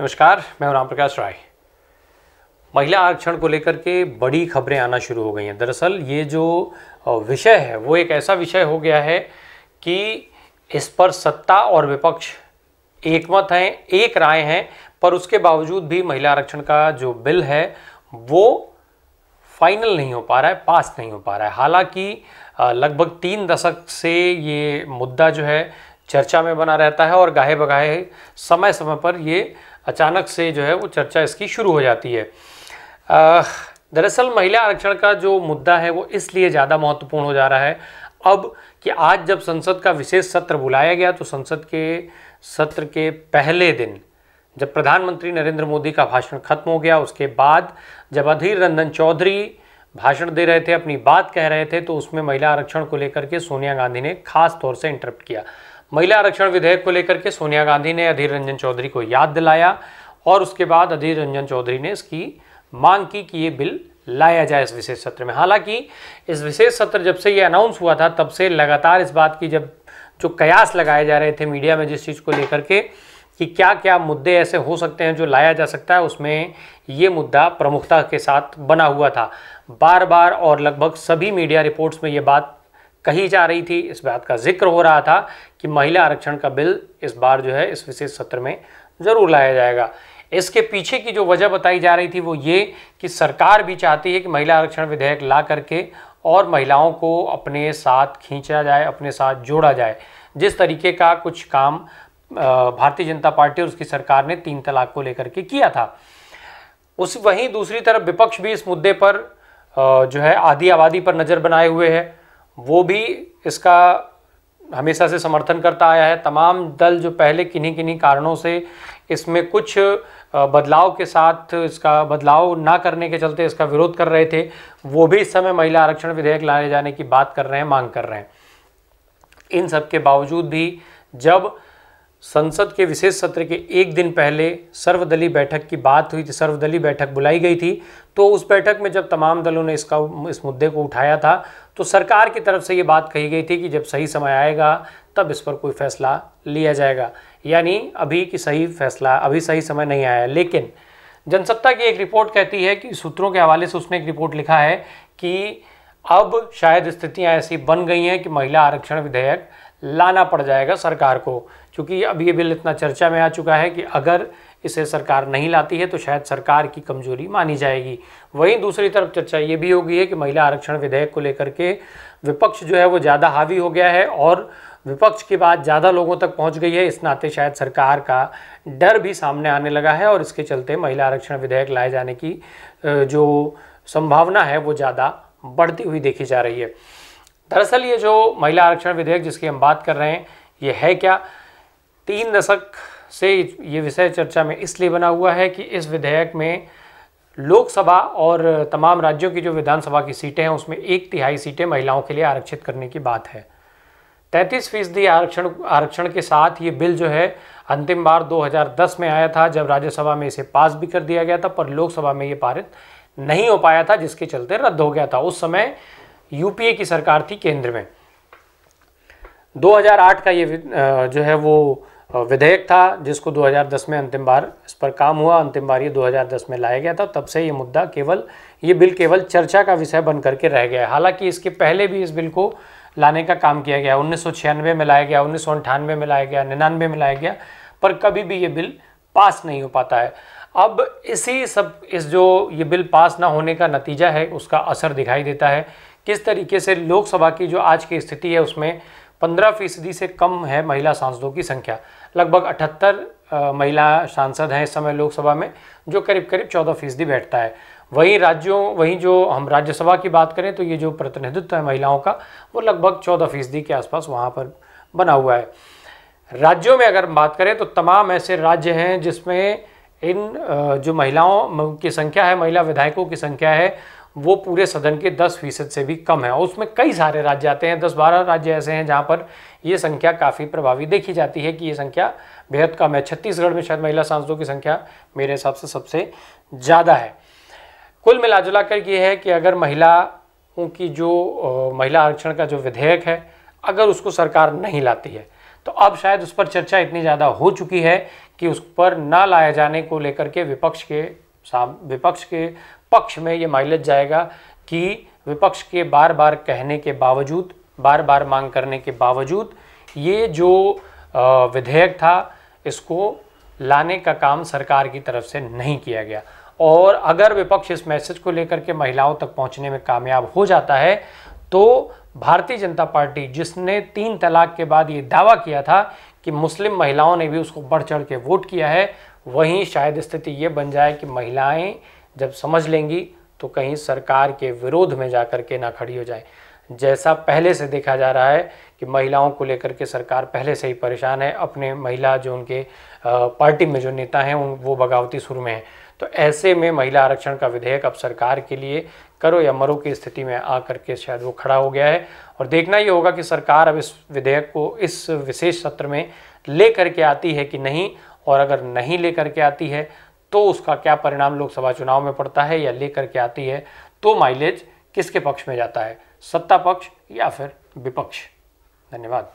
नमस्कार, मैं हूं राम प्रकाश राय। महिला आरक्षण को लेकर के बड़ी खबरें आना शुरू हो गई हैं। दरअसल ये जो विषय है वो एक ऐसा विषय हो गया है कि इस पर सत्ता और विपक्ष एकमत हैं, एक राय हैं, पर उसके बावजूद भी महिला आरक्षण का जो बिल है वो फाइनल नहीं हो पा रहा है, पास नहीं हो पा रहा है। हालांकि लगभग 3 दशक से ये मुद्दा जो है चर्चा में बना रहता है और गाहे बगाहे समय समय पर ये अचानक से जो है वो चर्चा इसकी शुरू हो जाती है। दरअसल महिला आरक्षण का जो मुद्दा है वो इसलिए ज़्यादा महत्वपूर्ण हो जा रहा है अब कि आज जब संसद का विशेष सत्र बुलाया गया तो संसद के सत्र के पहले दिन जब प्रधानमंत्री नरेंद्र मोदी का भाषण खत्म हो गया, उसके बाद जब अधीर रंजन चौधरी भाषण दे रहे थे, अपनी बात कह रहे थे, तो उसमें महिला आरक्षण को लेकर के सोनिया गांधी ने खास तौर से इंटरप्ट किया। महिला आरक्षण विधेयक को लेकर के सोनिया गांधी ने अधीर रंजन चौधरी को याद दिलाया और उसके बाद अधीर रंजन चौधरी ने इसकी मांग की कि ये बिल लाया जाए इस विशेष सत्र में। हालांकि इस विशेष सत्र जब से ये अनाउंस हुआ था तब से लगातार इस बात की जब जो कयास लगाए जा रहे थे मीडिया में जिस चीज़ को लेकर के कि क्या क्या मुद्दे ऐसे हो सकते हैं जो लाया जा सकता है, उसमें ये मुद्दा प्रमुखता के साथ बना हुआ था। बार बार और लगभग सभी मीडिया रिपोर्ट्स में ये बात कही जा रही थी, इस बात का जिक्र हो रहा था कि महिला आरक्षण का बिल इस बार जो है इस विशेष सत्र में ज़रूर लाया जाएगा। इसके पीछे की जो वजह बताई जा रही थी वो ये कि सरकार भी चाहती है कि महिला आरक्षण विधेयक ला करके और महिलाओं को अपने साथ खींचा जाए, अपने साथ जोड़ा जाए। जिस तरीके का कुछ काम भारतीय जनता पार्टी और उसकी सरकार ने 3 तलाक को लेकर के किया था, वहीं दूसरी तरफ विपक्ष भी इस मुद्दे पर जो है आधी आबादी पर नज़र बनाए हुए है। वो भी इसका हमेशा से समर्थन करता आया है। तमाम दल जो पहले किन्हीं किन्हीं कारणों से इसमें कुछ बदलाव के साथ इसका बदलाव ना करने के चलते इसका विरोध कर रहे थे, वो भी इस समय महिला आरक्षण विधेयक लाए जाने की बात कर रहे हैं, मांग कर रहे हैं। इन सब के बावजूद भी जब संसद के विशेष सत्र के एक दिन पहले सर्वदलीय बैठक की बात हुई थी, सर्वदलीय बैठक बुलाई गई थी, तो उस बैठक में जब तमाम दलों ने इस मुद्दे को उठाया था तो सरकार की तरफ से ये बात कही गई थी कि जब सही समय आएगा तब इस पर कोई फैसला लिया जाएगा। यानी अभी सही समय नहीं आया। लेकिन जनसत्ता की एक रिपोर्ट कहती है कि सूत्रों के हवाले से उसने एक रिपोर्ट लिखा है कि अब शायद स्थितियाँ ऐसी बन गई हैं कि महिला आरक्षण विधेयक लाना पड़ जाएगा सरकार को, क्योंकि अब ये बिल इतना चर्चा में आ चुका है कि अगर इसे सरकार नहीं लाती है तो शायद सरकार की कमजोरी मानी जाएगी। वहीं दूसरी तरफ चर्चा ये भी हो गई है कि महिला आरक्षण विधेयक को लेकर के विपक्ष जो है वो ज़्यादा हावी हो गया है और विपक्ष की बात ज़्यादा लोगों तक पहुँच गई है। इस नाते शायद सरकार का डर भी सामने आने लगा है और इसके चलते महिला आरक्षण विधेयक लाए जाने की जो संभावना है वो ज़्यादा बढ़ती हुई देखी जा रही है। दरअसल ये जो महिला आरक्षण विधेयक जिसकी हम बात कर रहे हैं ये है क्या? 3 दशक से ये विषय चर्चा में इसलिए बना हुआ है कि इस विधेयक में लोकसभा और तमाम राज्यों की जो विधानसभा की सीटें हैं उसमें 1/3 सीटें महिलाओं के लिए आरक्षित करने की बात है। 33% आरक्षण के साथ ये बिल जो है अंतिम बार 2010 में आया था, जब राज्यसभा में इसे पास भी कर दिया गया था, पर लोकसभा में ये पारित नहीं हो पाया था, जिसके चलते रद्द हो गया था। उस समय यूपीए की सरकार थी केंद्र में। 2008 का ये जो है वो विधेयक था जिसको 2010 में अंतिम बार इस पर काम हुआ, अंतिम बार ये 2010 में लाया गया था। तब से ये मुद्दा ये बिल केवल चर्चा का विषय बन करके रह गया है। हालांकि इसके पहले भी इस बिल को लाने का काम किया गया, 1996 में लाया गया, 1998 में लाया गया, 99 में लाया गया, पर कभी भी ये बिल पास नहीं हो पाता है। अब इस जो ये बिल पास ना होने का नतीजा है उसका असर दिखाई देता है। किस तरीके से लोकसभा की जो आज की स्थिति है उसमें 15% से कम है महिला सांसदों की संख्या। लगभग 78 महिला सांसद हैं इस समय लोकसभा में, जो करीब 14% बैठता है। वहीं जो हम राज्यसभा की बात करें तो ये जो प्रतिनिधित्व है महिलाओं का वो लगभग 14% के आसपास वहाँ पर बना हुआ है। राज्यों में अगर बात करें तो तमाम ऐसे राज्य हैं जिसमें इन जो महिलाओं की संख्या है, महिला विधायकों की संख्या है, वो पूरे सदन के 10% से भी कम है। और उसमें कई सारे राज्य आते हैं, 10-12 राज्य ऐसे हैं जहाँ पर ये संख्या काफ़ी प्रभावी देखी जाती है कि ये संख्या बेहद कम है। छत्तीसगढ़ में शायद महिला सांसदों की संख्या मेरे हिसाब से सबसे ज़्यादा है। कुल मिला कर ये है कि अगर महिलाओं की जो महिला आरक्षण का जो विधेयक है अगर उसको सरकार नहीं लाती है तो अब शायद उस पर चर्चा इतनी ज़्यादा हो चुकी है कि उस पर ना लाया जाने को लेकर के विपक्ष के पक्ष में ये माइलेज जाएगा कि विपक्ष के बार बार कहने के बावजूद, बार बार मांग करने के बावजूद ये जो विधेयक था इसको लाने का काम सरकार की तरफ से नहीं किया गया। और अगर विपक्ष इस मैसेज को लेकर के महिलाओं तक पहुंचने में कामयाब हो जाता है तो भारतीय जनता पार्टी, जिसने 3 तलाक के बाद ये दावा किया था कि मुस्लिम महिलाओं ने भी उसको बढ़ चढ़ के वोट किया है, वहीं शायद स्थिति ये बन जाए कि महिलाएं जब समझ लेंगी तो कहीं सरकार के विरोध में जाकर के ना खड़ी हो जाए। जैसा पहले से देखा जा रहा है कि महिलाओं को लेकर के सरकार पहले से ही परेशान है, अपने महिला जो उनके पार्टी में जो नेता हैं वो बगावती सुर में हैं। तो ऐसे में महिला आरक्षण का विधेयक अब सरकार के लिए करो या मरो की स्थिति में आकर के शायद वो खड़ा हो गया है। और देखना ये होगा कि सरकार अब इस विधेयक को इस विशेष सत्र में ले करके आती है कि नहीं, और अगर नहीं ले करके आती है तो उसका क्या परिणाम लोकसभा चुनाव में पड़ता है, या ले करके आती है तो माइलेज किसके पक्ष में जाता है, सत्ता पक्ष या फिर विपक्ष। धन्यवाद।